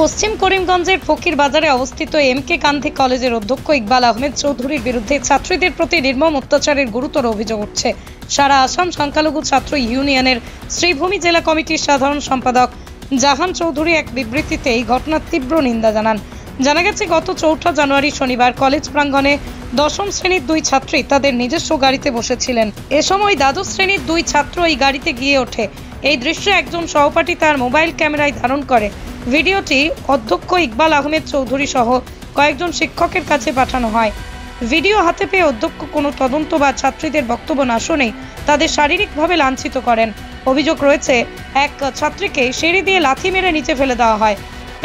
পশ্চিম করিমগঞ্জের ফকির বাজারে অবস্থিত এমকে গান্ধী কলেজের অধ্যক্ষ ইকবাল আহমেদ চৌধুরীর বিরুদ্ধে ছাত্রীদের প্রতি নির্মম অত্যাচারের গুরুতর অভিযোগ উঠছে। সারা আসাম সংখ্যালঘু ছাত্র ইউনিয়নের শ্রীভূমি জেলা কমিটির সাধারণ সম্পাদক জাহান চৌধুরী এক বিবৃতিতে এই ঘটনার তীব্র নিন্দা জানান। জানা গেছে, গত 4 জানুয়ারি শনিবার কলেজ প্রাঙ্গণে 10ম শ্রেণীর 2 ছাত্রী তাদের নিজস্ব গাড়িতে বসেছিলেন। এ সময় দ্বাদশ শ্রেণীর 2 ছাত্র এই গাড়িতে গিয়ে ওঠে। এই দৃশ্যে একজন সহপাঠী তার মোবাইল ক্যামেরায় ধারণ করে। ভিডিওটি অধ্যক্ষ ইকবাল আহমেদ চৌধুরী সহ কয়েকজন শিক্ষকের কাছে পাঠানো হয়। ভিডিও হাতে পেয়ে অধ্যক্ষ কোনো তদন্ত বা ছাত্রীদের বক্তব্য না শুনেই তাদের শারীরিকভাবে লাঞ্ছিত করেন। অভিযোগ রয়েছে, এক ছাত্রীকে সিঁড়ি দিয়ে লাথি মেরে নিচে ফেলে দেওয়া হয়।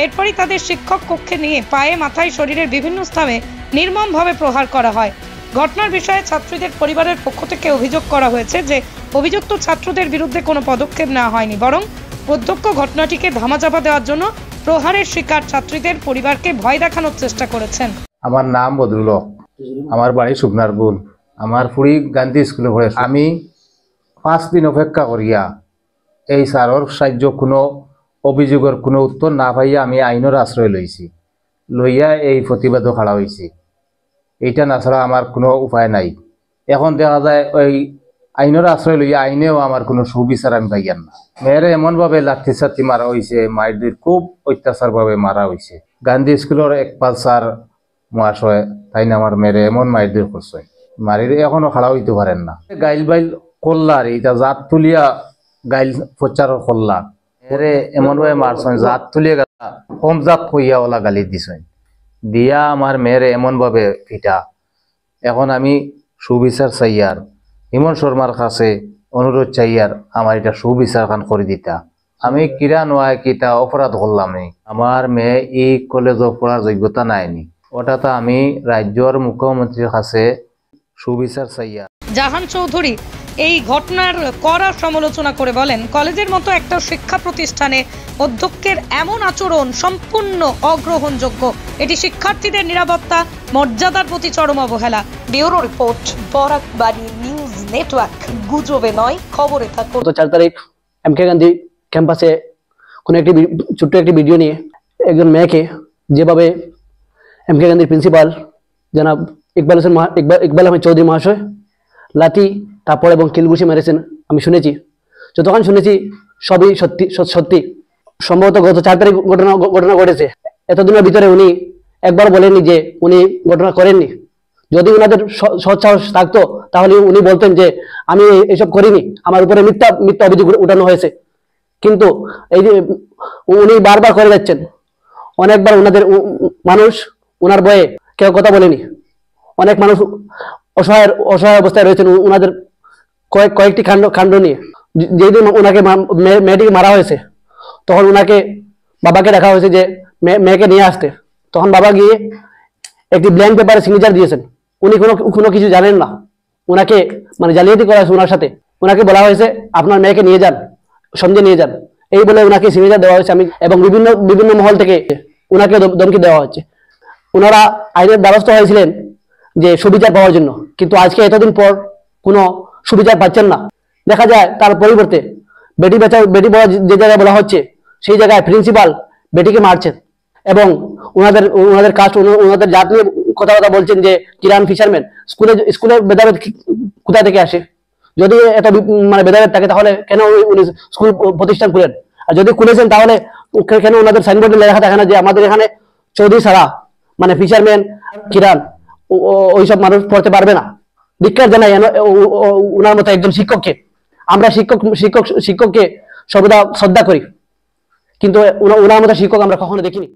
এরপরই তাদের শিক্ষক কক্ষে নিয়ে পায়ে, মাথায়, শরীরের বিভিন্ন স্থানে নির্মমভাবে প্রহার করা হয়। ঘটনার বিষয়ে ছাত্রীদের পরিবারের পক্ষ থেকে অভিযোগ করা হয়েছে যে অভিযুক্ত ছাত্রদের বিরুদ্ধে কোনো পদক্ষেপ নেওয়া হয়নি, বরং অধ্যক্ষ ঘটনাটিকে ধামাচাপা দেওয়ার জন্য প্রহারের শিকার ছাত্রীদের পরিবারকে ভয় দেখানোর চেষ্টা করেছেন। আমার নাম বদরুল হক, আমার বাড়ি সুবনারপুর। আমার ফুড়ি গান্ধী স্কুলে পড়ে। আমি 5 দিন অপেক্ষা করিয়া এই স্যারের সাহায্য কোনো অভিযোগের কোনো উত্তর না পাইয়া আমি আইনের আশ্রয় লইয়া এই প্রতিবাদও খাড়া হয়েছি। এইটা না ছাড়া আমার কোনো উপায় নাই। এখন দেখা যায় ওই আইনের আশ্রয় লইয়া আইনেও আমার কোনো সুবিচার আমি পাইয়ার না। মেয়েরে এমনভাবে লাঠি চাঠি মারা হয়েছে, মায়েরদের খুব অত্যাচারভাবে মারা হয়েছে। গান্ধী স্কুলের এক পালসার মহাশয় তাই না আমার মেয়েরে এমন মায়েরদের করছে, মারির এখনো খাড়া হইতে পারেন না। গাইল বাইল করলার এইটা জাত তুলিয়া গাইল প্রচার করলা এরে এমনভাবে মারছেন, জাত তুলিয়া কম জাত কইয়া ওলা গালি দিছেন, দিয়া আমার মেয়েরে এমনভাবে পিটা। এখন আমি সুবিচার চাইয়ার হিমন্ত শর্মার কাছে অনুরোধ চাইয়ার আমার এটা সুবিচার খান করে দিতা। আমি কিরা নয় কিটা অপরাধ করলাম নি, আমার মেয়ে এই কলেজ পড়ার যোগ্যতা নাইনি, ওটা তো আমি রাজ্যের মুখ্যমন্ত্রীর কাছে সুবিচার চাইয়া। জাহান চৌধুরী এই ঘটনার কড়া সমালোচনা করে বলেন, কলেজের মতো একটা শিক্ষা প্রতিষ্ঠানে অধ্যক্ষের এমন আচরণ সম্পূর্ণ অগ্রহণযোগ্য। এটি শিক্ষার্থীদের নিরাপত্তা, মর্যাদার প্রতি চরম অবহেলা। Bureau report, Barakbari news network. গুজবে নয়, খবরে থাকুন। 4 তারিখ এমকে গান্ধী ক্যাম্পাসে কোনো একটি ছোট্ট একটি ভিডিও নিয়ে একজন মেয়েকে যেভাবে এমকে গান্ধীর প্রিন্সিপাল জনাব ইকবাল আহমেদ চৌধুরী মহাশয় লাঠি, তারপর এবং কিলঘুষি মেরেছেন আমি শুনেছি। যতক্ষণ শুনেছি সবই সত্যি। সম্ভবত গত 4 তারিখ ঘটনা ঘটেছে। এতদিনের ভিতরে উনি একবার বলেননি যে উনি ঘটনা করেননি। যদি উনাদের সৎসাহস থাকতো তাহলে উনি বলতেন যে আমি এসব করিনি, আমার উপরে মিথ্যা অভিযোগ উঠানো হয়েছে। কিন্তু এই যে উনি বারবার করে যাচ্ছেন, অনেকবার উনাদের মানুষ উনার বয়ে কেউ কথা বলেনি। অনেক মানুষ অসহায় অবস্থায় রয়েছেন উনাদের কয়েকটি কাণ্ড নিয়ে। যেদিন ওনাকে মেয়েটিকে মারা হয়েছে তখন উনাকে বাবাকে দেখা হয়েছে যে মেয়েকে নিয়ে আসতে। তখন বাবা গিয়ে একটি ব্ল্যাঙ্ক পেপারে সিগনেচার দিয়েছেন। উনি কোনো কিছু জানেন না। ওনাকে মানে জালিয়াতি করা হয়েছে ওনার সাথে। ওনাকে বলা হয়েছে আপনার মেয়েকে নিয়ে যান, সমঝে নিয়ে যান, এই বলে ওনাকে সিগনেচার দেওয়া হয়েছে। এবং বিভিন্ন মহল থেকে ওনাকে ধমকি দেওয়া হচ্ছে। ওনারা আইনের ব্যবস্থা হয়েছিলেন যে সুবিচার পাওয়ার জন্য, কিন্তু আজকে এতদিন পর কোনো সুবিচার পাচ্ছেন না। দেখা যায় তার পরিবর্তে বেটি পড়াও যে জায়গায় বলা হচ্ছে সেই জায়গায় প্রিন্সিপাল বেটিকে মারছেন এবং ওনাদের কাস্ট, ওনাদের জাত নিয়ে কথা বলছেন যে কিরান ফিশারম্যান। স্কুলে ভেদাভেদ কোথা থেকে আসে? যদি এত মানে ভেদাভেদ থাকে তাহলে কেন উনি স্কুল প্রতিষ্ঠান খুলেন? আর যদি খুলেছেন তাহলে কেন ওনাদের সাইনবোর্ডে লেখা থাকে না যে আমাদের এখানে চৌধুরী ছাড়া মানে ফিশারম্যান, কিরান ওইসব মানুষ পড়তে পারবে না? ধিক্কার জানাই ওনার মতো একজন শিক্ষককে। আমরা শিক্ষককে সর্বদা শ্রদ্ধা করি, কিন্তু ওনার মতো শিক্ষক আমরা কখনো দেখিনি।